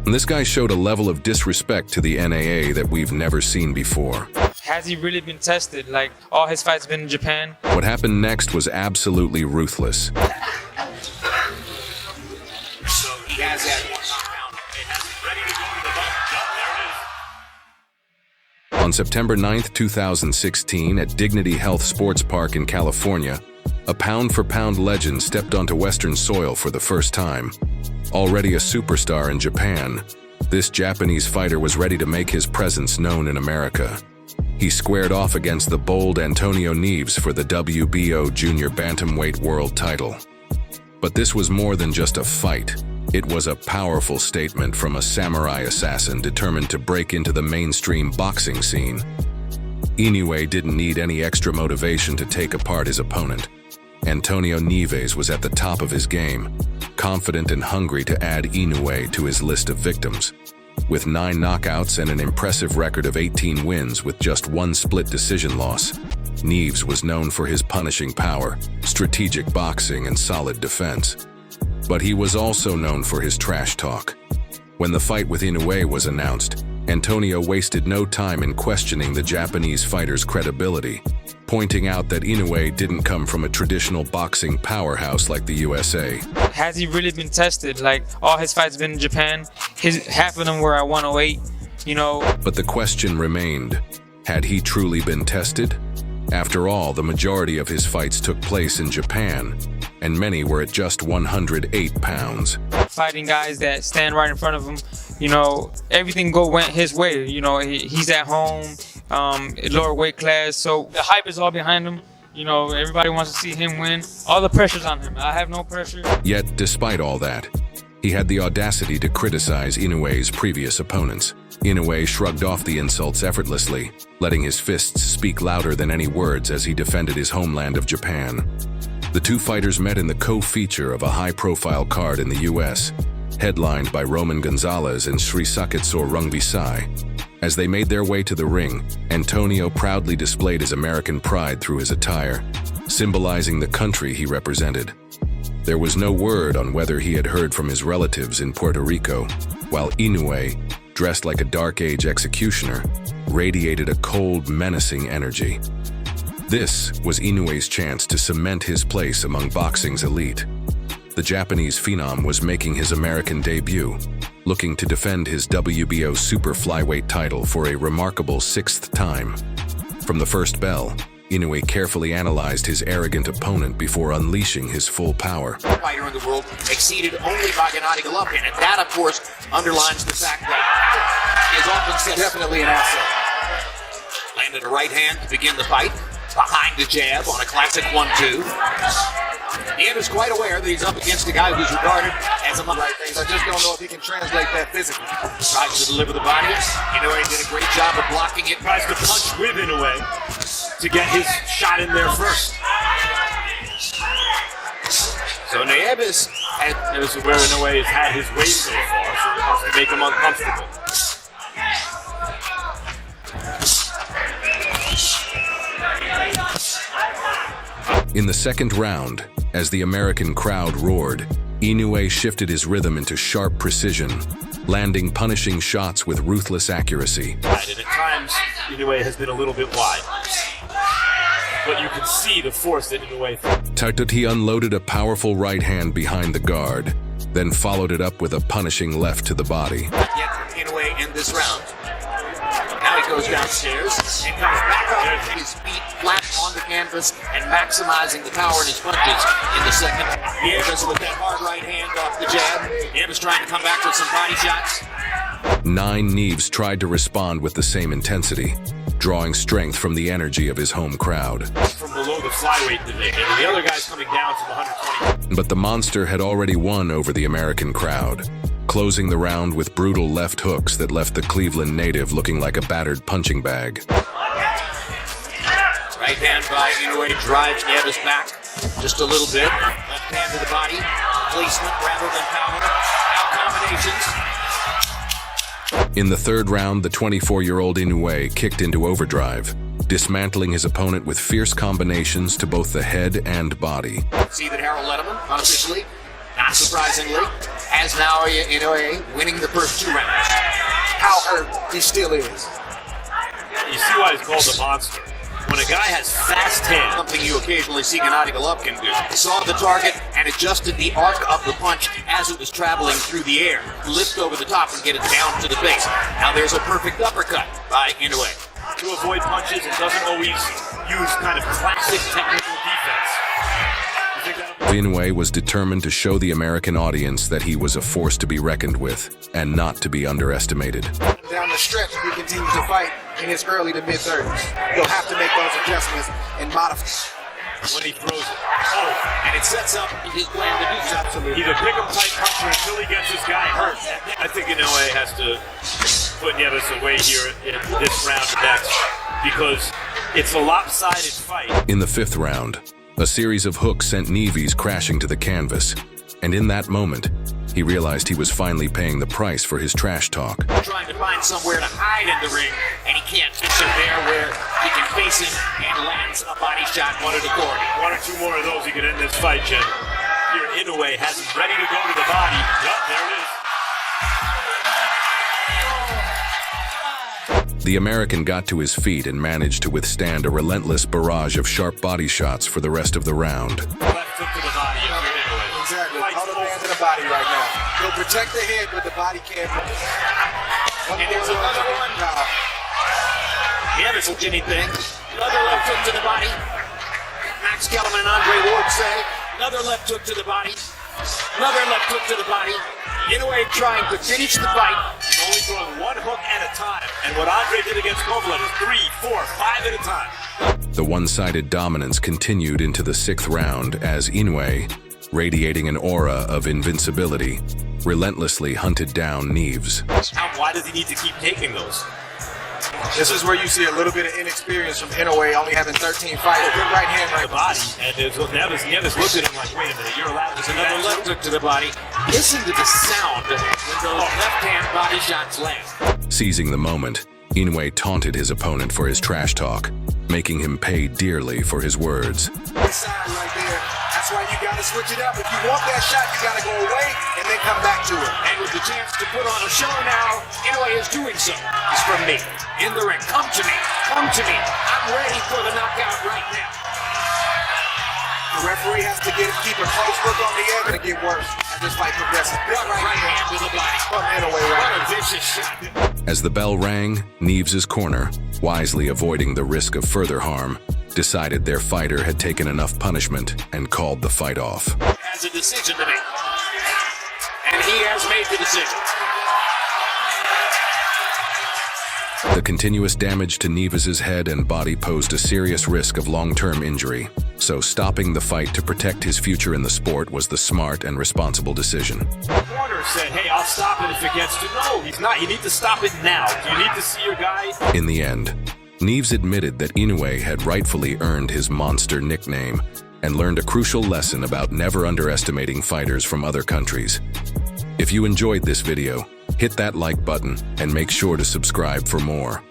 And this guy showed a level of disrespect to the NAA that we've never seen before. Has he really been tested? Like, all his fights been in Japan? What happened next was absolutely ruthless. So he has that one knockdown. It has it ready to go to the bump. There it is. On September 9th, 2016, at Dignity Health Sports Park in California, a pound-for-pound legend stepped onto Western soil for the first time. Already a superstar in Japan, this Japanese fighter was ready to make his presence known in America. He squared off against the bold Antonio Nieves for the WBO Junior Bantamweight World title. But this was more than just a fight. It was a powerful statement from a samurai assassin determined to break into the mainstream boxing scene. Inoue didn't need any extra motivation to take apart his opponent. Antonio Nieves was at the top of his game, confident and hungry to add Inoue to his list of victims. With 9 knockouts and an impressive record of 18 wins with just 1 split decision loss, Nieves was known for his punishing power, strategic boxing, and solid defense. But he was also known for his trash talk. When the fight with Inoue was announced, Antonio wasted no time in questioning the Japanese fighter's credibility, pointing out that Inoue didn't come from a traditional boxing powerhouse like the USA. Has he really been tested? Like, all his fights been in Japan? Half of them were at 108, you know. But the question remained, had he truly been tested? After all, the majority of his fights took place in Japan, and many were at just 108 pounds. Fighting guys that stand right in front of him, you know, everything went his way. You know, he's at home, lower weight class, so the hype is all behind him. You know, everybody wants to see him win. All the pressure's on him. I have no pressure. Yet, despite all that, he had the audacity to criticize Inoue's previous opponents. Inoue shrugged off the insults effortlessly, letting his fists speak louder than any words as he defended his homeland of Japan. The two fighters met in the co-feature of a high-profile card in the US, headlined by Roman Gonzalez and Srisake Rungvisai. As they made their way to the ring, Antonio proudly displayed his American pride through his attire, symbolizing the country he represented. There was no word on whether he had heard from his relatives in Puerto Rico, while Inoue, dressed like a Dark Age executioner, radiated a cold, menacing energy. This was Inoue's chance to cement his place among boxing's elite. The Japanese phenom was making his American debut, looking to defend his WBO super flyweight title for a remarkable 6th time. From the first bell, Inoue carefully analyzed his arrogant opponent before unleashing his full power. Fighter in the world, exceeded only by Gennady Golovkin, and that, of course, underlines the fact that is often said definitely an asset. Landed a right hand to begin the fight, behind the jab on a classic 1-2. Nieves is quite aware that he's up against a guy who's regarded as among right things. I just don't know if he can translate that physically. Tries to deliver the body. Inoue did a great job of blocking it. Tries to punch with Inoue to get his shot in there first. So Nieves had... This is where Inoue has had his way so far, so it has to make him uncomfortable. In the second round, as the American crowd roared, Inoue shifted his rhythm into sharp precision, landing punishing shots with ruthless accuracy. And at times, Inoue has been a little bit wide. But you can see the force that Inoue... He unloaded a powerful right hand behind the guard, then followed it up with a punishing left to the body. Yet from Inoue in this round. Now he goes downstairs and comes back up with his feet flat on the canvas and maximizing the power in his punches in the second. Nieves with that hard right hand off the jab. Nieves trying to come back with some body shots. 9 Nieves tried to respond with the same intensity, drawing strength from the energy of his home crowd. From below the flyweight division, and the other guy's coming down to the 120. But the monster had already won over the American crowd, closing the round with brutal left hooks that left the Cleveland native looking like a battered punching bag. Right hand by Inoue drives Nieves back just a little bit. Left hand to the body. Placement rather than power. Out combinations. In the third round, the 24-year-old Inoue kicked into overdrive, dismantling his opponent with fierce combinations to both the head and body. See that Harold Letterman, unofficially, not surprisingly, has Naoya Inoue winning the first 2 rounds. How hurt he still is. You see why he's called a monster. When a guy has fast hands, Something you occasionally see Gennady Golovkin do. Saw the target and adjusted the arc of the punch as it was traveling through the air. Lift over the top and get it down to the base. Now there's a perfect uppercut by Inoue. to avoid punches and doesn't always use kind of classic technical defense. Inoue was determined to show the American audience that he was a force to be reckoned with and not to be underestimated. Down the stretch, he continues to fight in his early to mid-30s. He'll have to make those adjustments and modify when he throws it. Oh, and it sets up his plan to do so. absolutely. he's a pick-em tight puncher until he gets his guy hurt. I think Inoue has to put Nieves away here in this round next because it's a lopsided fight. In the 5th round, a series of hooks sent Nieves crashing to the canvas, and in that moment, he realized he was finally paying the price for his trash talk. Trying to find somewhere to hide in the ring, and he can't. It's there where he can face him and lands a body shot on an authority. 1 or 2 more of those, he could end this fight, Jim. Here, Inoue has him ready to go to the body. Yup, there it is. The American got to his feet and managed to withstand a relentless barrage of sharp body shots for the rest of the round. Left hook to the body if you're Inoue. Exactly. Fights All the both. hands in the body right now. He'll protect the head, but the body can't move. And there's another one. Nieves did anything. Another left hook to the body. Max Kellerman and Andre Ward say. Another left hook to the body. Another left hook to the body. Inoue trying to finish the fight. He's only throwing 1 hook at a time. And what Andre did against Kovalev is 3, 4, 5 at a time. The one-sided dominance continued into the 6th round as Inoue, radiating an aura of invincibility, relentlessly hunted down Nieves. Why does he need to keep taking those? This is where you see a little bit of inexperience from Inoue, only having 13 fights. Good right hand The right body. And there's Nieves looked at him like, wait a minute, you're allowed to do Another that left hook to the body. Listen to the sound when those left-hand body shots land. Seizing the moment, Inoue taunted his opponent for his trash talk, making him pay dearly for his words. This side right there. That's why you gotta switch it up. If you want that shot, you gotta go away and then come back to it. And with the chance to put on a show now, Inoue is doing so. It's from me. In the ring. Come to me. Come to me. I'm ready for the knockout right now. The referee has to keep a close look on the edge and get worse as this fight progresses. Good Right hand to the body. From Inoue right What a now. vicious shot. As the bell rang, Nieves' corner, wisely avoiding the risk of further harm, decided their fighter had taken enough punishment and called the fight off. Has a decision to make. And he has made the decision. The continuous damage to Nieves' head and body posed a serious risk of long-term injury, so stopping the fight to protect his future in the sport was the smart and responsible decision. The corner said, hey, I'll stop it if it gets to. No, he's not. You need to stop it now. Do you need to see your guy? In the end, Nieves admitted that Inoue had rightfully earned his monster nickname and learned a crucial lesson about never underestimating fighters from other countries. If you enjoyed this video, hit that like button and make sure to subscribe for more.